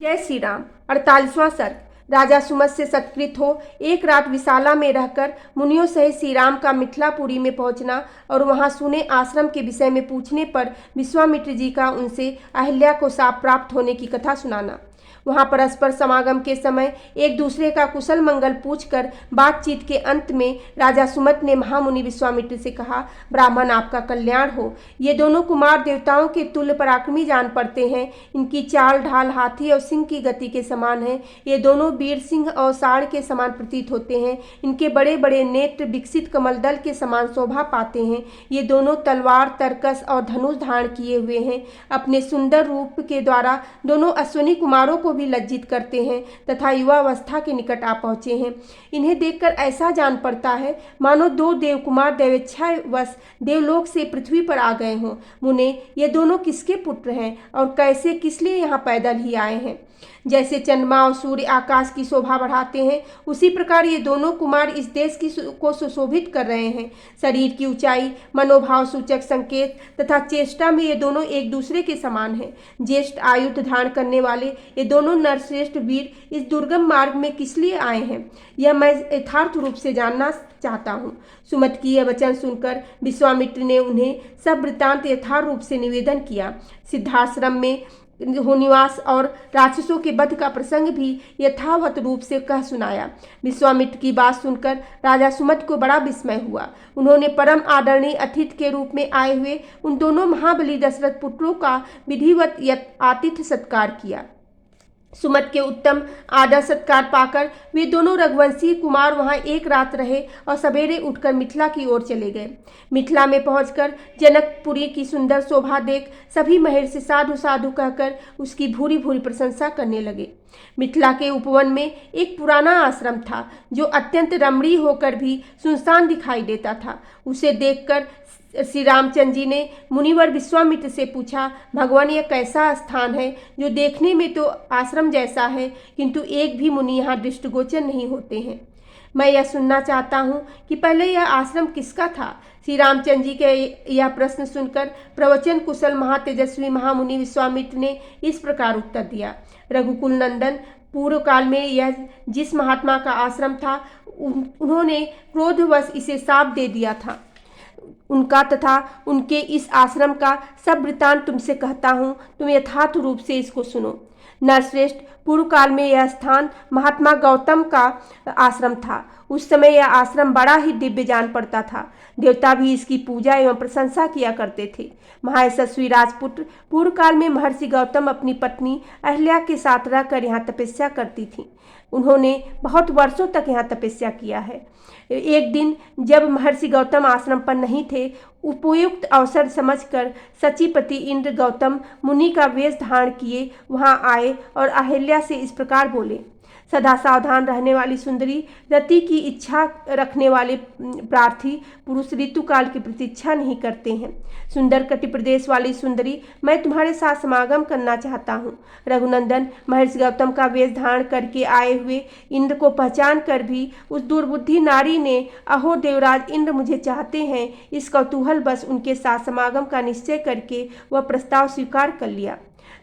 जय श्री राम। 48वां सर्ग। राजा सुमत से सत्कृत हो एक रात विशाला में रहकर मुनियों सहित श्री राम का मिथिलापुरी में पहुंचना और वहां सुने आश्रम के विषय में पूछने पर विश्वामित्र जी का उनसे अहिल्या को शाप प्राप्त होने की कथा सुनाना। वहां परस्पर समागम के समय एक दूसरे का कुशल मंगल पूछकर बातचीत के अंत में राजा सुमत ने महामुनि विश्वामित्र से कहा, ब्राह्मण आपका कल्याण हो। ये दोनों कुमार देवताओं के तुल्य पराक्रमी जान पड़ते हैं। इनकी चाल ढाल हाथी और सिंह की गति के समान है। ये दोनों वीर सिंह और साढ़ के समान प्रतीत होते हैं। इनके बड़े बड़े नेत्र विकसित कमल दल के समान शोभा पाते हैं। ये दोनों तलवार तरकस और धनुष धारण किए हुए हैं। अपने सुंदर रूप के द्वारा दोनों अश्विनी कुमारों को भी लज्जित करते हैं तथा युवावस्था के निकट आ पहुंचे हैं। इन्हें देखकर ऐसा जान पड़ता है मानो दो देवकुमार देवेच्छावश देवलोक से पृथ्वी पर आ गए हों। मुने, ये दोनों किसके पुत्र हैं और कैसे किस लिए यहाँ पैदल ही आए हैं? जैसे चंद्रमा और सूर्य आकाश की शोभा बढ़ाते हैं, उसी प्रकार ये दोनों कुमार इस देश को सुशोभित कर रहे हैं। शरीर की ऊंचाई, मनोभाव सूचक संकेत तथा चेष्टा में ये दोनों एक दूसरे के समान हैं। ज्येष्ठ आयुध धारण करने वाले ये दोनों नरश्रेष्ठ वीर इस दुर्गम मार्ग में किस लिए आए हैं, यह मैं यथार्थ रूप से जानना चाहता हूँ। सुमत की यह वचन सुनकर विश्वामित्र ने उन्हें सब वृत्तांत यथार्थ रूप से निवेदन किया। सिद्धाश्रम में निवास और राक्षसों के वध का प्रसंग भी यथावत रूप से कह सुनाया। विश्वामित्र की बात सुनकर राजा सुमत को बड़ा विस्मय हुआ। उन्होंने परम आदरणीय अतिथि के रूप में आए हुए उन दोनों महाबली दशरथ पुत्रों का विधिवत आतिथ्य सत्कार किया। सुमत के उत्तम आदर सत्कार पाकर वे दोनों रघुवंशी कुमार वहां एक रात रहे और सवेरे उठकर मिथिला की ओर चले गए। मिथिला में पहुंचकर जनकपुरी की सुंदर शोभा देख सभी महर्षि साधु साधु कहकर उसकी भूरी भूरी प्रशंसा करने लगे। मिथिला के उपवन में एक पुराना आश्रम था जो अत्यंत रमणीय होकर भी सुनसान दिखाई देता था। उसे देखकर श्री रामचंद्र जी ने मुनिवर विश्वामित्र से पूछा, भगवान, यह कैसा स्थान है जो देखने में तो आश्रम जैसा है किंतु एक भी मुनि यहाँ दृष्टिगोचर नहीं होते हैं। मैं यह सुनना चाहता हूँ कि पहले यह आश्रम किसका था? श्री रामचंद्र जी के यह प्रश्न सुनकर प्रवचन कुशल महातेजस्वी महामुनि विश्वामित्र ने इस प्रकार उत्तर दिया, रघुकुल नंदन, पूर्व काल में यह जिस महात्मा का आश्रम था उन्होंने क्रोधवश इसे शाप दे दिया था। उनका तथा उनके इस आश्रम का सब वृतांत तुमसे कहता हूँ, तुम यथार्थ रूप से इसको सुनो। नरश्रेष्ठ, पूर्व काल में यह स्थान महात्मा गौतम का आश्रम था। उस समय यह आश्रम बड़ा ही दिव्य जान पड़ता था। देवता भी इसकी पूजा एवं प्रशंसा किया करते थे। महायशस्वी राजपुत्र, पूर्व काल में महर्षि गौतम अपनी पत्नी अहिल्या के साथ रहकर यहाँ तपस्या करती थी। उन्होंने बहुत वर्षों तक यहाँ तपस्या किया है। एक दिन जब महर्षि गौतम आश्रम पर नहीं थे, उपयुक्त अवसर समझकर सचिपति इंद्र गौतम मुनि का वेश धारण किए वहां आए और अहिल्या से इस प्रकार बोले, सदा सावधान रहने वाली सुंदरी, रति की इच्छा रखने वाले प्रार्थी पुरुष ऋतुकाल की प्रतीक्षा नहीं करते हैं। सुंदर कटि प्रदेश वाली सुंदरी, मैं तुम्हारे साथ समागम करना चाहता हूँ। रघुनंदन, महर्षि गौतम का वेश धारण करके आए हुए इंद्र को पहचान कर भी उस दुर्बुद्धि नारी ने, अहो देवराज इंद्र मुझे चाहते हैं, इस कौतूहल बस उनके साथ समागम का निश्चय करके वह प्रस्ताव स्वीकार कर लिया।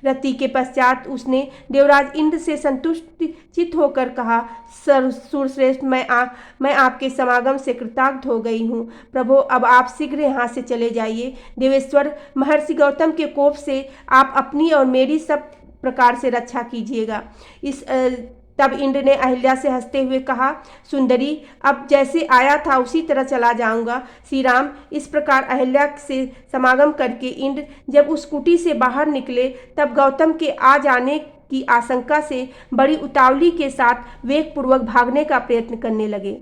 रति के पश्चात उसने देवराज इंद्र से संतुष्ट चित होकर कहा, सुरश्रेष्ठ, मैं आपके समागम से कृतार्थ हो गई हूँ। प्रभु, अब आप शीघ्र यहाँ से चले जाइए। देवेश्वर, महर्षि गौतम के कोप से आप अपनी और मेरी सब प्रकार से रक्षा कीजिएगा। तब इंद्र ने अहिल्या से हंसते हुए कहा, सुंदरी, अब जैसे आया था उसी तरह चला जाऊंगा। श्री राम, इस प्रकार अहिल्या से समागम करके इंद्र जब उस कुटी से बाहर निकले तब गौतम के आ जाने की आशंका से बड़ी उतावली के साथ वेगपूर्वक भागने का प्रयत्न करने लगे।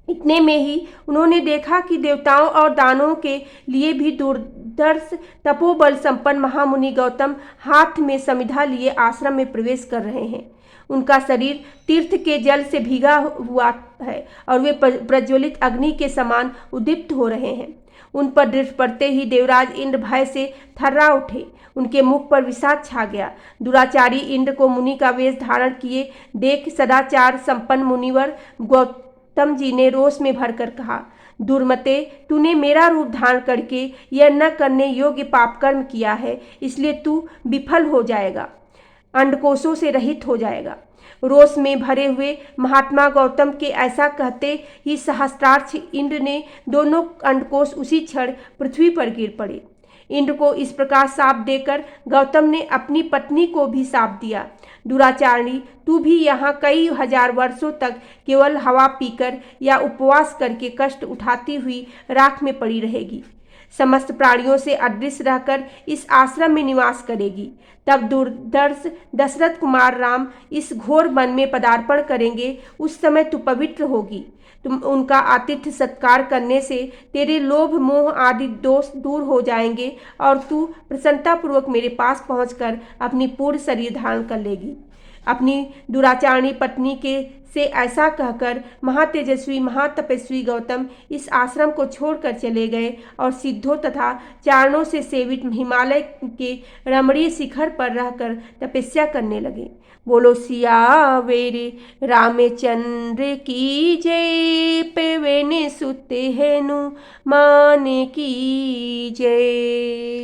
इतने में ही उन्होंने देखा कि देवताओं और दानवों के लिए भी दुर्धर्ष तपोबल संपन्न महामुनि गौतम हाथ में समिधा लिए आश्रम में प्रवेश कर रहे हैं। उनका शरीर तीर्थ के जल से भीगा हुआ है और वे प्रज्वलित अग्नि के समान उद्दीप्त हो रहे हैं। उन पर दृष्टि पड़ते ही देवराज इंद्र भय से थर्रा उठे। उनके मुख पर विषाद छा गया। दुराचारी इंद्र को मुनि का वेश धारण किए देख सदाचार संपन्न मुनिवर गौतम जी ने रोष में भरकर कहा, दुर्मते, तूने मेरा रूप धारण करके यह न करने योग्य पाप कर्म किया है, इसलिए तू विफल हो जाएगा। अंडकोशों से रहित हो जाएगा। रोष में भरे हुए महात्मा गौतम के ऐसा कहते ही सहस्त्राक्ष इंद्र ने दोनों अंडकोश उसी क्षण पृथ्वी पर गिर पड़े। इंद्र को इस प्रकार शाप देकर गौतम ने अपनी पत्नी को भी शाप दिया, दुराचारणी, तू भी यहाँ कई हजार वर्षों तक केवल हवा पीकर या उपवास करके कष्ट उठाती हुई राख में पड़ी रहेगी। समस्त प्राणियों से अदृश्य रहकर इस आश्रम में निवास करेगी। तब दूरदर्श दशरथ कुमार राम इस घोर वन में पदार्पण करेंगे। उस समय तू पवित्र होगी। तुम उनका आतिथ्य सत्कार करने से तेरे लोभ मोह आदि दोष दूर हो जाएंगे और तू प्रसन्नतापूर्वक मेरे पास पहुंचकर अपनी पूर्ण शरीर धारण कर लेगी। अपनी दुराचारणी पत्नी के से ऐसा कहकर महातेजस्वी महातपस्वी गौतम इस आश्रम को छोड़कर चले गए और सिद्धों तथा चारणों से सेवित हिमालय के रमणीय शिखर पर रहकर तपस्या करने लगे। बोलो सियावेरे रामचंद्र की जय, पवन सुत हनुमान की जय।